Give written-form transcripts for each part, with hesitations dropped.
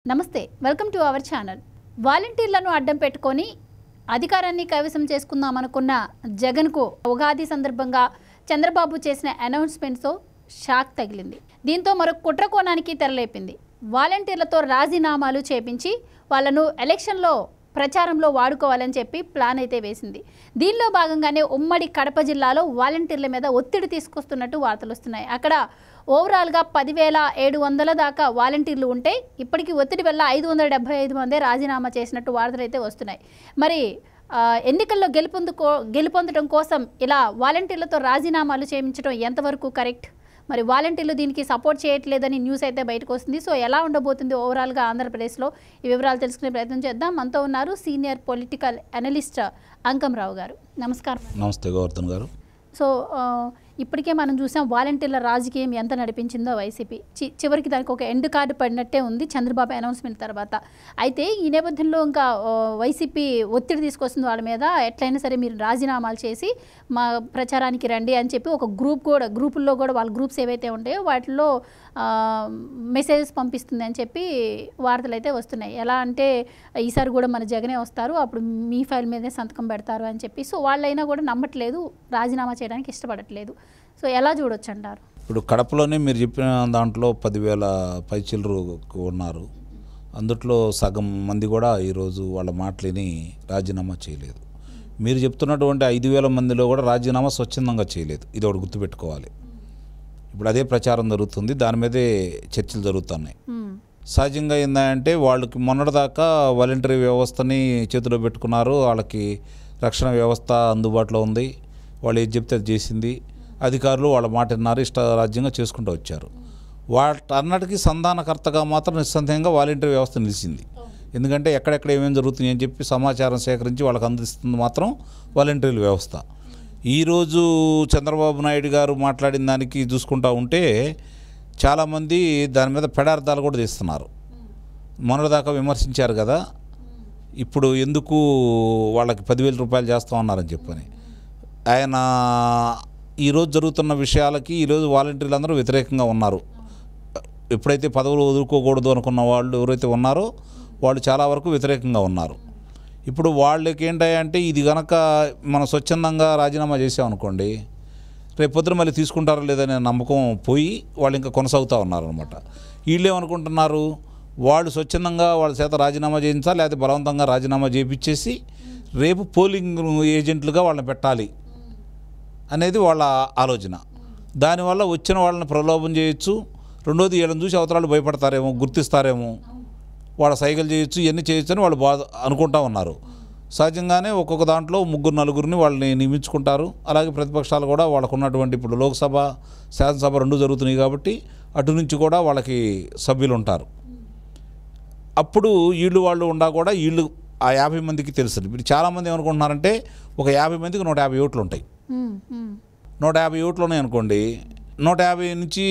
నమస్తే welcome to our channel. వాలంటీర్లను అడ్డం పెట్టుకొని అధికారాన్ని కైవసం చేసుకుందామనుకున్న జగన్కు ఉగాది సందర్భంగా చంద్రబాబు చేసిన అనౌన్స్మెంట్స్తో షాక్ తగిలింది. దీంతో మరొక కుట్ర కోణానికి తెరలేపింది. వాలంటీర్లతో రాజీనామాలు చేపించి వాళ్ళను ఎలక్షన్లో ప్రచారంలో వాడుకోవాలని చెప్పి ప్లాన్ అయితే వేసింది. దీనిలో భాగంగానే ఉమ్మడి కడప జిల్లాలో వాలంటీర్ల మీద ఒత్తిడి తీసుకొస్తున్నట్టు వార్తలు వస్తున్నాయి. అక్కడ ఓవరాల్గా 10,700 దాకా వాలంటీర్లు ఉంటే ఇప్పటికీ ఒత్తిడి వల్ల 575 మందే రాజీనామా చేసినట్టు వార్తలు అయితే వస్తున్నాయి. మరి ఎన్నికల్లో గెలుపొందడం కోసం ఇలా వాలంటీర్లతో రాజీనామాలు చేయించడం ఎంతవరకు కరెక్ట్? మరి వాలంటీర్లు దీనికి సపోర్ట్ చేయట్లేదని న్యూస్ అయితే బయటకు వస్తుంది. సో ఎలా ఉండబోతుంది ఓవరాల్గా ఆంధ్రప్రదేశ్లో, ఈ వివరాలు తెలుసుకునే ప్రయత్నం చేద్దాం. మనతో ఉన్నారు సీనియర్ పొలిటికల్ అనలిస్ట్ అంకంరావు గారు. నమస్కారం. నమస్తే గోవర్ధన్ గారు. సో ఇప్పటికే మనం చూసాం వాలంటీర్ల రాజకీయం ఎంత నడిపించిందో వైసీపీ. చివరికి దానికి ఒక ఎండ్ కార్డు పడినట్టే ఉంది చంద్రబాబు అనౌన్స్మెంట్ తర్వాత. అయితే ఈ నేపథ్యంలో ఇంకా వైసీపీ ఒత్తిడి తీసుకొస్తుంది వాళ్ళ మీద. ఎట్లయినా సరే మీరు రాజీనామాలు చేసి మా ప్రచారానికి రండి అని చెప్పి ఒక గ్రూపుల్లో కూడా వాళ్ళ గ్రూప్స్ ఏవైతే ఉంటాయో వాటిల్లో మెసేజెస్ పంపిస్తుంది అని చెప్పి వార్తలు అయితే వస్తున్నాయి. ఎలా అంటే ఈసారి కూడా మన జగనే వస్తారు, అప్పుడు మీ ఫైల్ మీదే సంతకం పెడతారు అని చెప్పి. సో వాళ్ళైనా కూడా నమ్మట్లేదు, రాజీనామా చేయడానికి ఇష్టపడట్లేదు. సో ఎలా చూడొచ్చు అంటారు? ఇప్పుడు కడపలోనే మీరు చెప్పిన దాంట్లో 10,000 పైచిల్లరు ఉన్నారు. అందుట్లో సగం మంది కూడా ఈరోజు వాళ్ళ మాటలేని రాజీనామా చేయలేదు. మీరు చెప్తున్నటువంటి 5,000 మందిలో కూడా రాజీనామా స్వచ్ఛందంగా చేయలేదు. ఇది ఒకటి గుర్తుపెట్టుకోవాలి. ఇప్పుడు అదే ప్రచారం జరుగుతుంది, దాని మీదే చర్చలు జరుగుతున్నాయి. సహజంగా ఏంటంటే వాళ్ళకి మొన్నటిదాకా వాలంటరీ వ్యవస్థని చేతిలో పెట్టుకున్నారు. వాళ్ళకి రక్షణ వ్యవస్థ అందుబాటులో ఉంది, వాళ్ళు ఏది చెప్తే అది చేసింది. అధికారులు వాళ్ళ మాట విన్నారు, ఇష్టరాజ్యంగా చేసుకుంటూ వచ్చారు. వాటన్నిటికీ సంధానకర్తగా మాత్రం నిస్సందేహంగా వాలంటరీ వ్యవస్థ నిలిచింది. ఎందుకంటే ఎక్కడెక్కడ ఏమేమి జరుగుతుంది అని చెప్పి సమాచారం సేకరించి వాళ్ళకి అందిస్తుంది మాత్రం వాలంటరీ వ్యవస్థ. ఈరోజు చంద్రబాబు నాయుడు గారు మాట్లాడిన దానికి చూసుకుంటూ ఉంటే చాలామంది దాని మీద పెడార్థాలు కూడా తీస్తున్నారు. మొన్నటిదాకా విమర్శించారు కదా, ఇప్పుడు ఎందుకు వాళ్ళకి 10,000 రూపాయలు చేస్తామన్నారని చెప్పని. ఆయన ఈరోజు జరుగుతున్న విషయాలకి ఈరోజు వాలంటీర్లు అందరూ వ్యతిరేకంగా ఉన్నారు. ఎప్పుడైతే పదవులు వదులుకోకూడదు అనుకున్న వాళ్ళు ఎవరైతే ఉన్నారో వాళ్ళు చాలా వరకు వ్యతిరేకంగా ఉన్నారు. ఇప్పుడు వాళ్ళకి ఏంటంటే ఇది కనుక మనం స్వచ్ఛందంగా రాజీనామా చేసామనుకోండి, రేపు పొద్దున మళ్ళీ తీసుకుంటారో లేదనే నమ్మకం పోయి వాళ్ళు ఇంకా కొనసాగుతూ ఉన్నారనమాట. వీళ్ళు ఏమనుకుంటున్నారు, వాళ్ళు స్వచ్ఛందంగా వాళ్ళ చేత రాజీనామా చేయించాలి, లేకపోతే బలవంతంగా రాజీనామా చేయించేసి రేపు పోలింగ్ ఏజెంట్లుగా వాళ్ళని పెట్టాలి అనేది వాళ్ళ ఆలోచన. దానివల్ల వచ్చిన వాళ్ళని ప్రలోభం చేయొచ్చు. రెండోది వీళ్ళని చూసి అవతరాలు భయపడతారేమో, గుర్తిస్తారేమో, వాళ్ళ సైకిల్ చేయొచ్చు, ఇవన్నీ చేయొచ్చు అని వాళ్ళు అనుకుంటా ఉన్నారు. సహజంగానే ఒక్కొక్క దాంట్లో 3-4 వాళ్ళని నియమించుకుంటారు. అలాగే ప్రతిపక్షాలు కూడా వాళ్ళకు ఉన్నటువంటి ఇప్పుడు లోక్సభ, శాసనసభ 2 జరుగుతున్నాయి కాబట్టి అటు నుంచి కూడా వాళ్ళకి సభ్యులు ఉంటారు. అప్పుడు వీళ్ళు వాళ్ళు ఉండా కూడా వీళ్ళు ఆ 50 మందికి తెలుసు. ఇప్పుడు చాలామంది ఏమనుకుంటున్నారంటే ఒక 50 మందికి 150 ఓట్లు ఉంటాయి. 150 ఓట్లు ఉన్నాయి అనుకోండి, 150 నుంచి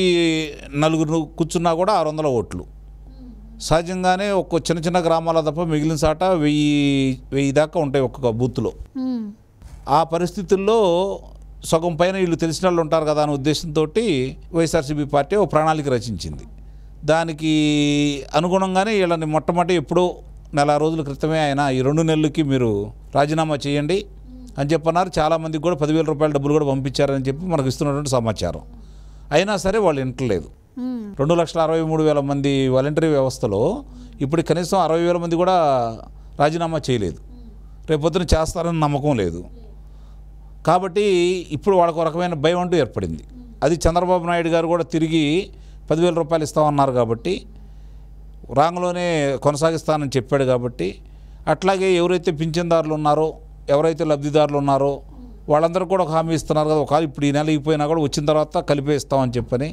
4 కూర్చున్నా కూడా 600 ఓట్లు. సహజంగానే ఒక చిన్న చిన్న గ్రామాల తప్ప మిగిలిన సాట 1000 దాకా ఉంటాయి ఒక్కొక్క బూత్లో. ఆ పరిస్థితుల్లో సగం పైన వీళ్ళు తెలిసిన వాళ్ళు ఉంటారు కదా అనే ఉద్దేశంతో వైఎస్ఆర్సీపీ పార్టీ ఒక ప్రణాళిక రచించింది. దానికి అనుగుణంగానే వీళ్ళని మొట్టమొదటి ఎప్పుడో 4 రోజుల క్రితమే ఆయన ఈ 2 నెలలకి మీరు రాజీనామా చేయండి అని చెప్పన్నారు. చాలామందికి కూడా 10,000 రూపాయల డబ్బులు కూడా పంపించారని చెప్పి మనకు ఇస్తున్నటువంటి సమాచారం. అయినా సరే వాళ్ళు వింటలేదు. 2,63,000 మంది వాలంటరీ వ్యవస్థలో ఇప్పుడు కనీసం 60,000 మంది కూడా రాజీనామా చేయలేదు. రేపొద్దున చేస్తారని నమ్మకం లేదు. కాబట్టి ఇప్పుడు వాళ్ళకు ఒక రకమైన భయం అంటూ ఏర్పడింది. అది చంద్రబాబు నాయుడు గారు కూడా తిరిగి 10,000 రూపాయలు ఇస్తామన్నారు కాబట్టి, రాంగ్లోనే కొనసాగిస్తానని చెప్పాడు కాబట్టి, అట్లాగే ఎవరైతే పింఛన్దారులు ఉన్నారో, ఎవరైతే లబ్ధిదారులు ఉన్నారో వాళ్ళందరూ కూడా ఒక హామీ ఇస్తున్నారు కదా, ఒకవేళ ఇప్పుడు ఈ నెల అయిపోయినా కూడా వచ్చిన తర్వాత కలిపే ఇస్తామని చెప్పని.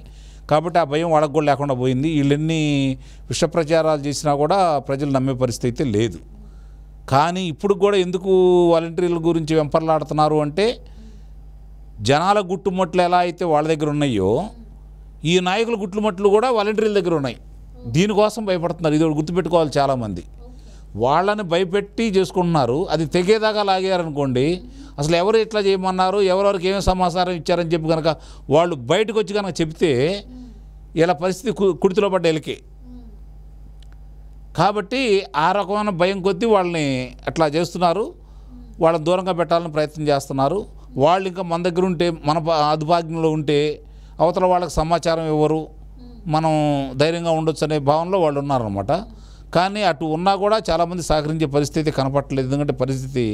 కాబట్టి ఆ భయం వాళ్ళకు కూడా లేకుండా పోయింది. వీళ్ళెన్ని విష ప్రచారాలు చేసినా కూడా ప్రజలు నమ్మే పరిస్థితి అయితే లేదు. కానీ ఇప్పుడు కూడా ఎందుకు వాలంటీర్ల గురించి వెంపర్లాడుతున్నారు అంటే, జనాల గుట్టుమట్లు ఎలా అయితే వాళ్ళ దగ్గర ఉన్నాయో ఈ నాయకుల గుట్టుమట్లు కూడా వాలంటీర్ల దగ్గర ఉన్నాయి. దీనికోసం భయపడుతున్నారు. ఇది గుర్తుపెట్టుకోవాలి. చాలామంది వాళ్ళని భయపెట్టి చేసుకుంటున్నారు. అది తెగేదాకా లాగారనుకోండి, అసలు ఎవరు ఎట్లా చేయమన్నారు, ఎవరెవరికి ఏమేమి సమాచారం ఇచ్చారని చెప్పి కనుక వాళ్ళు బయటకు వచ్చి కనుక చెప్తే ఇలా పరిస్థితి కుడితిలో పడ్డ ఎలికే. కాబట్టి ఆ రకమైన భయం కొద్దీ వాళ్ళని అట్లా చేస్తున్నారు, వాళ్ళని దూరంగా పెట్టాలని ప్రయత్నం చేస్తున్నారు. వాళ్ళు ఇంకా మన దగ్గర ఉంటే, మన అదుపాజ్ఞలో ఉంటే అవతల వాళ్ళకి సమాచారం ఇవ్వరు, మనం ధైర్యంగా ఉండొచ్చు అనే భావనలో వాళ్ళు ఉన్నారనమాట. కానీ అటు ఉన్నా కూడా చాలామంది సహకరించే పరిస్థితి కనపట్టలేదు. ఎందుకంటే పరిస్థితి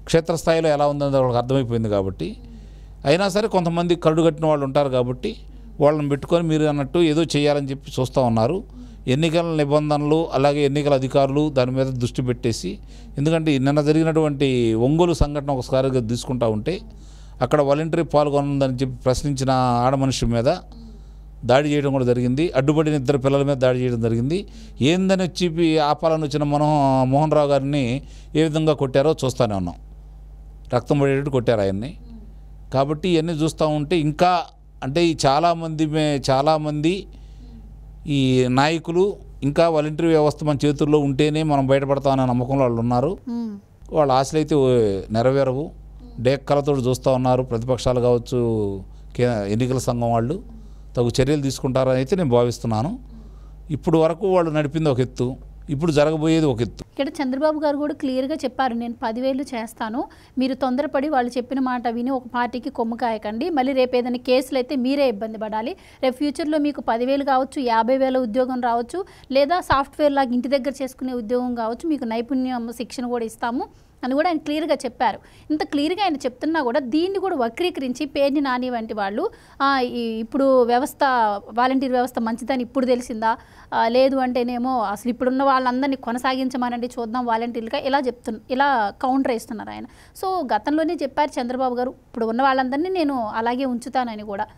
క్షేత్రస్థాయిలో ఎలా ఉందని వాళ్ళకి అర్థమైపోయింది కాబట్టి. అయినా సరే కొంతమంది కరుడు కట్టిన వాళ్ళు ఉంటారు కాబట్టి వాళ్ళని పెట్టుకొని మీరు అన్నట్టు ఏదో చేయాలని చెప్పి చూస్తూ ఉన్నారు. ఎన్నికల నిబంధనలు అలాగే ఎన్నికల అధికారులు దాని మీద దృష్టి పెట్టేసి, ఎందుకంటే నిన్న జరిగినటువంటి ఒంగోలు సంఘటన ఒకసారిగా తీసుకుంటా ఉంటే అక్కడ వాలంటరీ పాల్గొనుందని చెప్పి ప్రశ్నించిన ఆడమనిషి మీద దాడి చేయడం కూడా జరిగింది. అడ్డుపడిన 2 పిల్లల మీద దాడి చేయడం జరిగింది. ఏందని చెప్పి ఆపాలని వచ్చిన మోహన్ రావు గారిని ఏ విధంగా కొట్టారో చూస్తూనే ఉన్నాం. రక్తం పడేటట్టు కొట్టారు ఆయన్ని. కాబట్టి ఇవన్నీ చూస్తూ ఉంటే ఇంకా అంటే ఈ చాలామంది ఈ నాయకులు ఇంకా వాలంటరీ వ్యవస్థ మన చేతుల్లో ఉంటేనే మనం బయటపడతామనే నమ్మకంలో వాళ్ళు ఉన్నారు. వాళ్ళ ఆశలు అయితే నెరవేరవు. డేక్కలతో చూస్తూ ఉన్నారు. ప్రతిపక్షాలు కావచ్చు, ఎన్నికల సంఘం వాళ్ళు తగు చర్యలు తీసుకుంటారని అయితే నేను భావిస్తున్నాను. ఇప్పుడు వరకు వాళ్ళు నడిపింది ఒక ఎత్తు, ఇప్పుడు జరగబోయేది ఒక ఎత్తు. ఇక్కడ చంద్రబాబు గారు కూడా క్లియర్గా చెప్పారు, నేను 10,000 చేస్తాను, మీరు తొందరపడి వాళ్ళు చెప్పిన మాట విని ఒక పార్టీకి కొమ్ము కాయకండి, మళ్ళీ రేపు ఏదైనా కేసులు అయితే మీరే ఇబ్బంది పడాలి, రేపు ఫ్యూచర్లో మీకు 10,000 కావచ్చు, 50,000 ఉద్యోగం రావచ్చు, లేదా సాఫ్ట్వేర్ లాగా ఇంటి దగ్గర చేసుకునే ఉద్యోగం కావచ్చు, మీకు నైపుణ్యం శిక్షణ కూడా ఇస్తాము అని కూడా ఆయన క్లియర్గా చెప్పారు. ఇంత క్లియర్గా ఆయన చెప్తున్నా కూడా దీన్ని కూడా వక్రీకరించి పేర్ని నాని వంటి వాళ్ళు ఇప్పుడు వాలంటీర్ వ్యవస్థ మంచిదని ఇప్పుడు తెలిసిందా, లేదు అంటేనేమో అసలు ఇప్పుడున్న వాళ్ళందరినీ కొనసాగించమనండి చూద్దాం వాలంటీర్లుగా ఇలా కౌంటర్ వేస్తున్నారు ఆయన. సో గతంలోనే చెప్పారు చంద్రబాబు గారు, ఇప్పుడు ఉన్న వాళ్ళందరినీ నేను అలాగే ఉంచుతానని కూడా.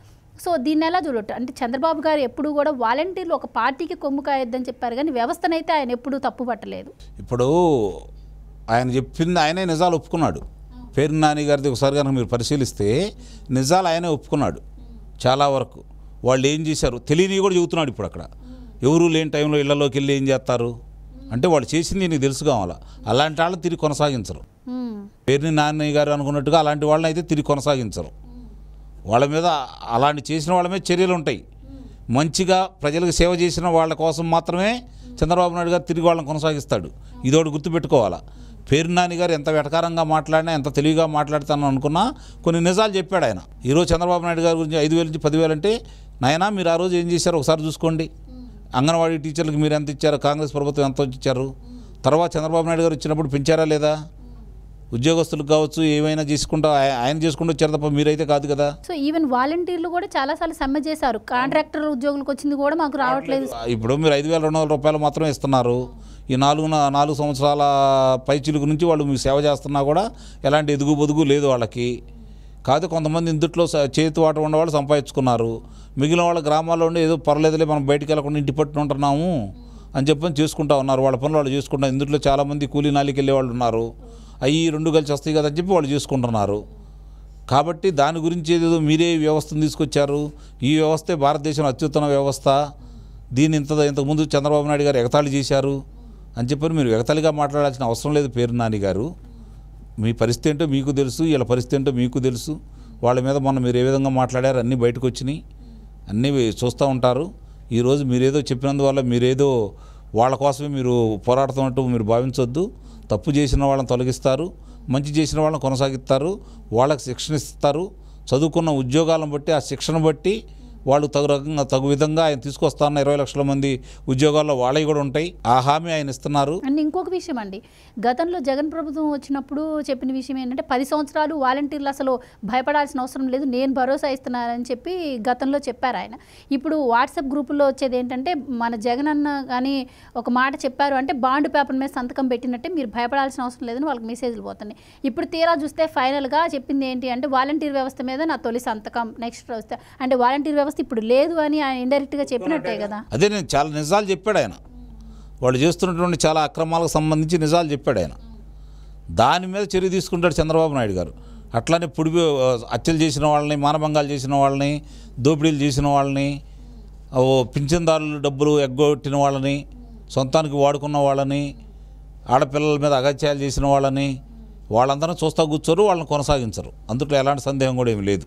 సో దీన్ని ఎలా చూడొచ్చు అంటే చంద్రబాబు గారు ఎప్పుడు కూడా వాలంటీర్లు ఒక పార్టీకి కొమ్ము కాయొద్దని చెప్పారు, కానీ వ్యవస్థనైతే ఆయన ఎప్పుడూ తప్పు పట్టలేదు. ఇప్పుడు ఆయన చెప్పింది ఆయనే నిజాలు ఒప్పుకున్నాడు. పేరు నాని గారిది ఒకసారి కనుక మీరు పరిశీలిస్తే నిజాలు ఆయనే ఒప్పుకున్నాడు చాలా వరకు. వాళ్ళు ఏం చేశారు తెలియని కూడా చెబుతున్నాడు. ఇప్పుడు అక్కడ ఎవరు లేని టైంలో ఇళ్లలోకి వెళ్ళి ఏం చేస్తారు అంటే వాళ్ళు చేసింది నీకు తెలుసు కావాలా, అలాంటి వాళ్ళని తిరిగి కొనసాగించరు. పేరుని నాని గారు అనుకున్నట్టుగా అలాంటి వాళ్ళని అయితే తిరిగి కొనసాగించరు. వాళ్ళ మీద అలాంటి చేసిన వాళ్ళ మీద చర్యలు ఉంటాయి. మంచిగా ప్రజలకు సేవ చేసిన వాళ్ళ కోసం మాత్రమే చంద్రబాబు నాయుడు గారు తిరిగి వాళ్ళని కొనసాగిస్తాడు. ఇదోటి గుర్తుపెట్టుకోవాలా. పేరు నాని గారు ఎంత వెటకారంగా మాట్లాడినా, ఎంత తెలివిగా మాట్లాడతాను అనుకున్నా కొన్ని నిజాలు చెప్పాడు ఆయన. ఈరోజు చంద్రబాబు నాయుడు గారి గురించి 5,000 నుంచి 10,000 అంటే, నాయనా మీరు ఆ రోజు ఏం చేశారో ఒకసారి చూసుకోండి. అంగన్వాడీ టీచర్లకు మీరు ఎంత ఇచ్చారు, కాంగ్రెస్ ప్రభుత్వం ఎంత ఇచ్చారు, తర్వాత చంద్రబాబు నాయుడు గారు ఇచ్చినప్పుడు పెంచారా లేదా, ఉద్యోగస్తులకు కావచ్చు ఏమైనా ఆయన చేసుకుంటూ వచ్చారు తప్ప మీరైతే కాదు కదా. సో ఈవెన్ వాలంటీర్లు కూడా చాలాసార్లు సమ్మె చేశారు, కాంట్రాక్టర్ ఉద్యోగులకు వచ్చింది కూడా మాకు రావట్లేదు. ఇప్పుడు మీరు 5,200 రూపాయలు మాత్రమే ఇస్తున్నారు. ఈ 4 సంవత్సరాల పైచిలుకు నుంచి వాళ్ళు మీకు సేవ చేస్తున్నా కూడా ఎలాంటి ఎదుగు బొదుగు లేదు వాళ్ళకి. కాదు కొంతమంది ఇందుట్లో చేతివాట ఉన్నవాళ్ళు సంపాదించుకున్నారు. మిగిలిన వాళ్ళ గ్రామాల్లో ఉండి ఏదో పర్లేదులే మనం బయటికి వెళ్ళకుండా ఇంటి పట్టున ఉంటున్నాము అని చెప్పని చేసుకుంటా ఉన్నారు. వాళ్ళ పనులు వాళ్ళు చేసుకుంటారు. ఇందులో చాలామంది కూలీ నాలికి వెళ్ళే వాళ్ళు ఉన్నారు. అవి 2 కలిసి వస్తాయి కదా అని చెప్పి వాళ్ళు చేసుకుంటున్నారు. కాబట్టి దాని గురించి ఏదో మీరే వ్యవస్థను తీసుకొచ్చారు, ఈ వ్యవస్థే భారతదేశంలో అత్యుత్తమ వ్యవస్థ, దీన్ని ఇంతకుముందు చంద్రబాబు నాయుడు గారు ఎగతాళి చేశారు అని చెప్పని మీరు ఎగతాళిగా మాట్లాడాల్సిన అవసరం లేదు. పేరు నాని గారు మీ పరిస్థితి ఏంటో మీకు తెలుసు, వీళ్ళ పరిస్థితి ఏంటో మీకు తెలుసు. వాళ్ళ మీద మొన్న మీరు ఏ విధంగా మాట్లాడారు అన్నీ బయటకు వచ్చినాయి, అన్నీ చూస్తూ ఉంటారు. ఈరోజు మీరేదో చెప్పినందువల్ల మీరేదో వాళ్ళ కోసమే మీరు పోరాడుతున్నట్టు మీరు భావించొద్దు. తప్పు చేసిన వాళ్ళని తొలగిస్తారు, మంచి చేసిన వాళ్ళని కొనసాగిస్తారు, వాళ్ళకి శిక్షణ ఇస్తారు. చదువుకున్న ఉద్యోగాలను బట్టి ఆ శిక్షణ బట్టి వాళ్ళు తగు విధంగా ఆయన తీసుకొస్తారన్న 20 లక్షల మంది ఉద్యోగాల్లో వాళ్ళవి కూడా ఉంటాయి. ఆ హామీ ఆయన ఇస్తున్నారు. అండ్ ఇంకొక విషయం అండి, గతంలో జగన్ ప్రభుత్వం వచ్చినప్పుడు చెప్పిన విషయం ఏంటంటే 10 సంవత్సరాలు వాలంటీర్లు అసలు భయపడాల్సిన అవసరం లేదు, నేను భరోసా ఇస్తున్నానని చెప్పి గతంలో చెప్పారు ఆయన. ఇప్పుడు వాట్సాప్ గ్రూపుల్లో వచ్చేది ఏంటంటే మన జగన్ అన్న కానీ ఒక మాట చెప్పారు అంటే బాండ్ పేపర్ మీద సంతకం పెట్టినట్టే, మీరు భయపడాల్సిన అవసరం లేదని వాళ్ళకి మెసేజ్లు పోతున్నాయి. ఇప్పుడు తీరా చూస్తే ఫైనల్గా చెప్పింది ఏంటి అంటే వాలంటీర్ వ్యవస్థ మీద నా తొలి సంతకం, నెక్స్ట్ వస్తే అంటే వాలంటీర్ వ్యవస్థ ఇప్పుడు లేదు అని ఆయన ఇండైరెక్ట్గా చెప్పినట్టే కదా. అదే నేను చాలా నిజాలు చెప్పాడు ఆయన. వాళ్ళు చేస్తున్నటువంటి చాలా అక్రమాలకు సంబంధించి నిజాలు చెప్పాడు ఆయన. దాని మీద చర్య తీసుకుంటాడు చంద్రబాబు నాయుడు గారు. అట్లానే హత్యలు చేసిన వాళ్ళని, మానభంగాలు చేసిన వాళ్ళని, దోపిడీలు చేసిన వాళ్ళని, పింఛన్దారులు డబ్బులు ఎగ్గొట్టిన వాళ్ళని, సొంతానికి వాడుకున్న వాళ్ళని, ఆడపిల్లల మీద అగత్యాలు చేసిన వాళ్ళని, వాళ్ళందరూ చూస్తూ కూర్చోరు, వాళ్ళని కొనసాగించరు. అందులో ఎలాంటి సందేహం కూడా ఏమి లేదు.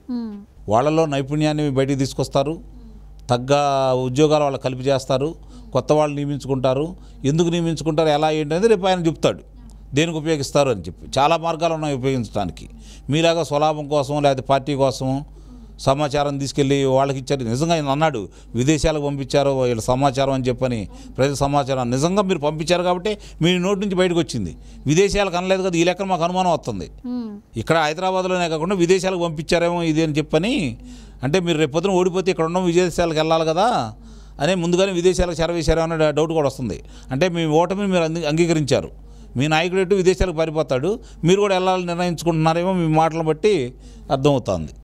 వాళ్ళలో నైపుణ్యాన్ని బయటికి తీసుకొస్తారు, తగ్గ ఉద్యోగాలు వాళ్ళకి కలిపి చేస్తారు, కొత్త వాళ్ళు నియమించుకుంటారు, ఎందుకు నియమించుకుంటారు, ఎలా ఏంటి అనేది రేపు ఆయన చెప్తాడు, దేనికి ఉపయోగిస్తారు అని చెప్పి. చాలా మార్గాలు ఉన్నాయి ఉపయోగించడానికి. మీలాగా స్వలాభం కోసం లేకపోతే పార్టీ కోసం సమాచారం తీసుకెళ్ళి వాళ్ళకి ఇచ్చారు. నిజంగా ఆయన అన్నాడు విదేశాలకు పంపించారు వీళ్ళ సమాచారం అని చెప్పని, ప్రజల సమాచారం నిజంగా మీరు పంపించారు కాబట్టి మీ నోటి నుంచి బయటకు వచ్చింది. విదేశాలకు అనలేదు కదా, ఈ లెక్కన మాకు అనుమానం వస్తుంది. ఇక్కడ హైదరాబాద్లోనే కాకుండా విదేశాలకు పంపించారేమో ఇది అని చెప్పని. అంటే మీరు రేపు పొద్దున ఓడిపోతే ఇక్కడ ఉన్న విదేశాలకు వెళ్ళాలి కదా అనే ముందుగానే విదేశాలకు చేరవేశారేమో అనే డౌట్ కూడా వస్తుంది. అంటే మీ ఓటమిని మీరు అంగీకరించారు. మీ నాయకుడు ఎటు విదేశాలకు పారిపోతాడు, మీరు కూడా వెళ్ళాలని నిర్ణయించుకుంటున్నారేమో మీ మాటలను బట్టి అర్థమవుతుంది.